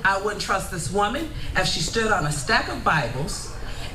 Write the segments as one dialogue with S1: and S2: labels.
S1: I wouldn't trust this woman if she stood on a stack of Bibles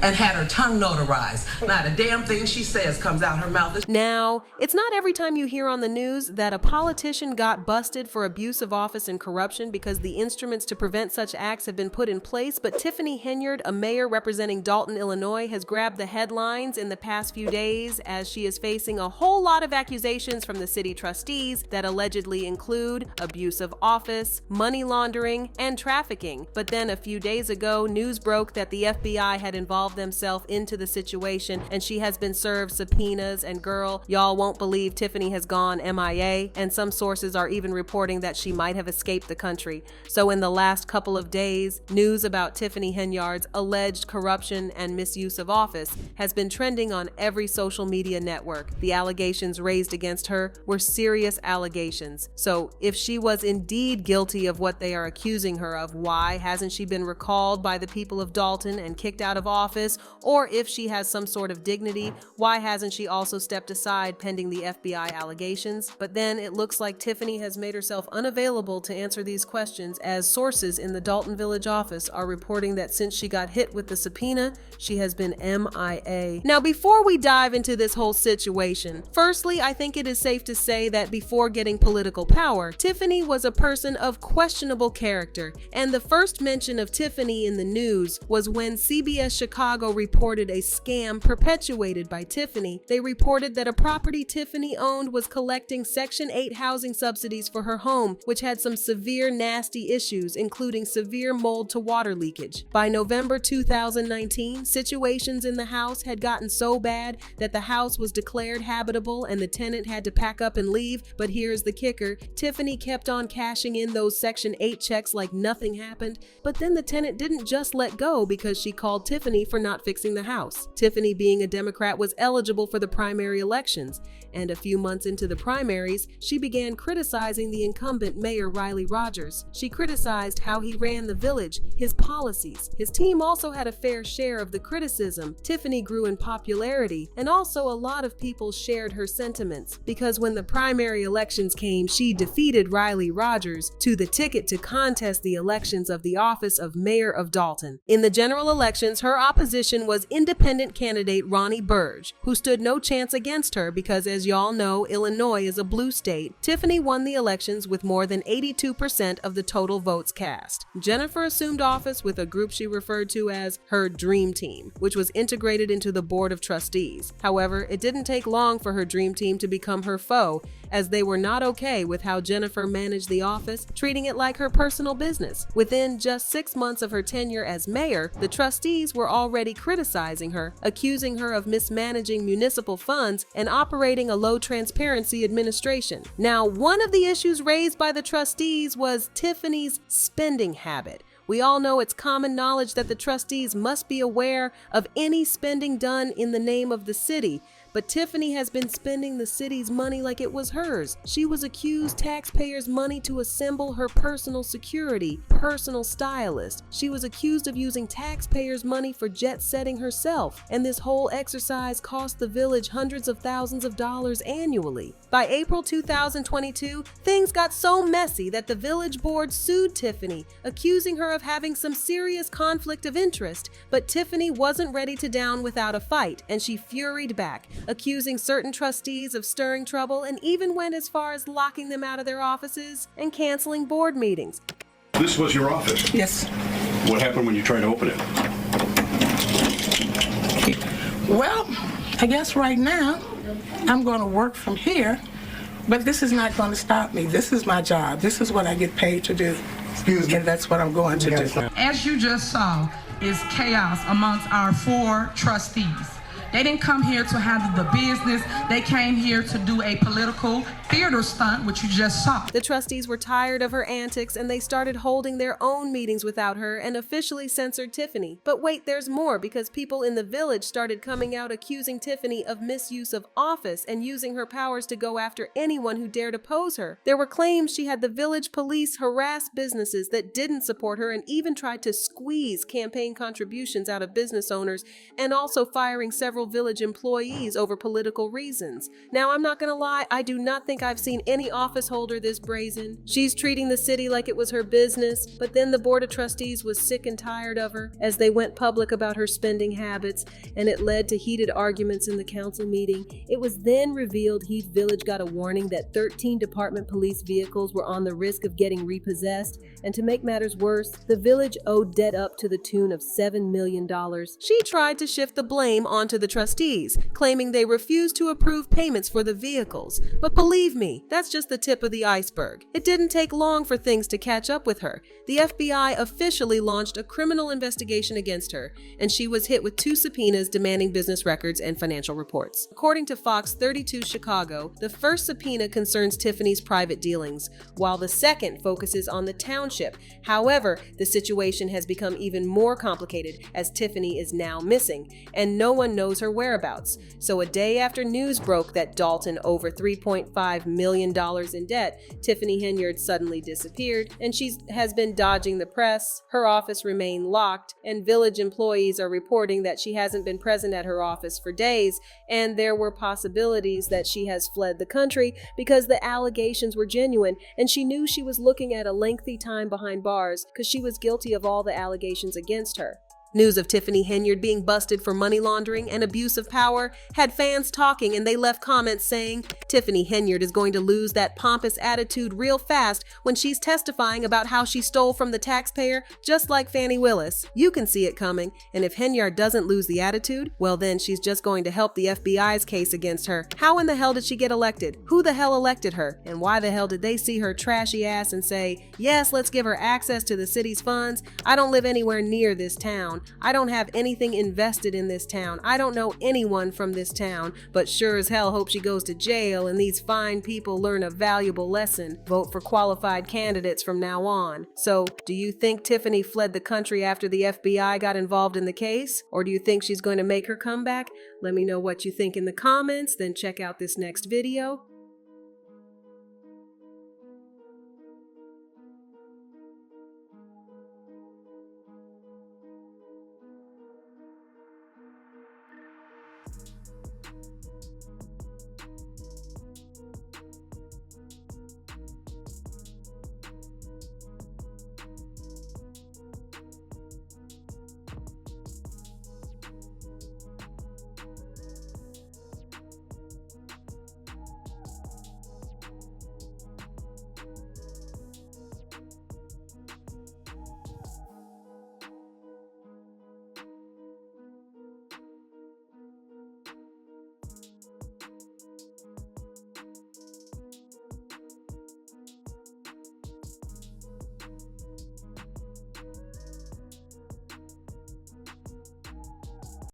S1: and had her tongue notarized. Not a damn thing she says comes out her mouth.
S2: Now, it's not every time you hear on the news that a politician got busted for abuse of office and corruption because the instruments to prevent such acts have been put in place, but Tiffany Henyard, a mayor representing Dalton, Illinois, has grabbed the headlines in the past few days as she is facing a whole lot of accusations from the city trustees that allegedly include abuse of office, money laundering, and trafficking. But then a few days ago, news broke that the FBI had involved themselves into the situation and she has been served subpoenas, and girl, y'all won't believe Tiffany has gone MIA, and some sources are even reporting that she might have escaped the country. So in the last couple of days, news about Tiffany Henyard's alleged corruption and misuse of office has been trending on every social media network. The allegations raised against her were serious allegations. So if she was indeed guilty of what they are accusing her of, why hasn't she been recalled by the people of Dalton and kicked out of office? Or if she has some sort of dignity, why hasn't she also stepped aside pending the FBI allegations? But then it looks like Tiffany has made herself unavailable to answer these questions, as sources in the Dalton Village office are reporting that since she got hit with the subpoena, she has been MIA. Now, before we dive into this whole situation, firstly, I think it is safe to say that before getting political power, Tiffany was a person of questionable character, and the first mention of Tiffany in the news was when CBS Chicago reported a scam perpetuated by Tiffany. They reported that a property Tiffany owned was collecting Section 8 housing subsidies for her home, which had some severe nasty issues, including severe mold to water leakage. By November 2019, situations in the house had gotten so bad that the house was declared habitable and the tenant had to pack up and leave. But here's the kicker: Tiffany kept on cashing in those Section 8 checks like nothing happened. But then the tenant didn't just let go because she called Tiffany for not fixing the house. Tiffany, being a Democrat, was eligible for the primary elections, and a few months into the primaries, she began criticizing the incumbent Mayor Riley Rogers. She criticized how he ran the village, his policies. His team also had a fair share of the criticism. Tiffany grew in popularity, and also a lot of people shared her sentiments, because when the primary elections came, she defeated Riley Rogers to the ticket to contest the elections of the office of Mayor of Dalton. In the general elections, her opposition was independent candidate Ronnie Burge, who stood no chance against her because, as y'all know, Illinois is a blue state. Tiffany won the elections with more than 82% of the total votes cast. Jennifer assumed office with a group she referred to as her Dream Team, which was integrated into the Board of Trustees. However, it didn't take long for her Dream Team to become her foe, as they were not okay with how Jennifer managed the office, treating it like her personal business. Within just 6 months of her tenure as mayor, the trustees were already criticizing her, accusing her of mismanaging municipal funds and operating a low transparency administration. Now, one of the issues raised by the trustees was Tiffany's spending habit. We all know it's common knowledge that the trustees must be aware of any spending done in the name of the city. But Tiffany has been spending the city's money like it was hers. She was accused taxpayers' money to assemble her personal security, personal stylist. She was accused of using taxpayers' money for jet setting herself, and this whole exercise cost the village hundreds of thousands of dollars annually. By April 2022, things got so messy that the village board sued Tiffany, accusing her of having some serious conflict of interest. But Tiffany wasn't ready to down without a fight, and she furied back, accusing certain trustees of stirring trouble, and even went as far as locking them out of their offices and canceling board meetings.
S3: This was your office?
S1: Yes.
S3: What happened when you tried to open it?
S4: Well, I guess right now I'm going to work from here, but this is not going to stop me. This is my job. This is what I get paid to do. Excuse me. And that's what I'm going to do.
S5: As you just saw, is chaos amongst our 4 trustees. They didn't come here to handle the business. They came here to do a political theater stunt, which you just saw.
S2: The trustees were tired of her antics, and they started holding their own meetings without her and officially censored Tiffany. But wait, there's more, because people in the village started coming out accusing Tiffany of misuse of office and using her powers to go after anyone who dared oppose her. There were claims she had the village police harass businesses that didn't support her and even tried to squeeze campaign contributions out of business owners, and also firing several village employees over political reasons. Now, I'm not gonna lie, I do not think think I've seen any office holder this brazen. She's treating the city like it was her business, but then the Board of Trustees was sick and tired of her as they went public about her spending habits, and it led to heated arguments in the council meeting. It was then revealed Heath Village got a warning that 13 department police vehicles were on the risk of getting repossessed, and to make matters worse, the village owed debt up to the tune of $7 million. She tried to shift the blame onto the trustees, claiming they refused to approve payments for the vehicles. But believe me, that's just the tip of the iceberg. It didn't take long for things to catch up with her. The FBI officially launched a criminal investigation against her, and she was hit with 2 subpoenas demanding business records and financial reports. According to Fox 32 Chicago, the first subpoena concerns Tiffany's private dealings, while the second focuses on the township. However, the situation has become even more complicated as Tiffany is now missing, and no one knows her whereabouts. So a day after news broke that Dalton over $3.5 million in debt, Tiffany Henyard suddenly disappeared, and she has been dodging the press. Her office remained locked, and village employees are reporting that she hasn't been present at her office for days, and there were possibilities that she has fled the country because the allegations were genuine, and she knew she was looking at a lengthy time behind bars because she was guilty of all the allegations against her. News of Tiffany Henyard being busted for money laundering and abuse of power had fans talking, and they left comments saying, "Tiffany Henyard is going to lose that pompous attitude real fast when she's testifying about how she stole from the taxpayer, just like Fannie Willis." You can see it coming, and if Henyard doesn't lose the attitude, well then she's just going to help the FBI's case against her. How in the hell did she get elected? Who the hell elected her? And why the hell did they see her trashy ass and say, "Yes, let's give her access to the city's funds"? I don't live anywhere near this town. I don't have anything invested in this town. I don't know anyone from this town, but sure as hell hope she goes to jail and these fine people learn a valuable lesson. Vote for qualified candidates from now on. So, do you think Tiffany fled the country after the FBI got involved in the case? Or do you think she's going to make her comeback? Let me know what you think in the comments, then check out this next video.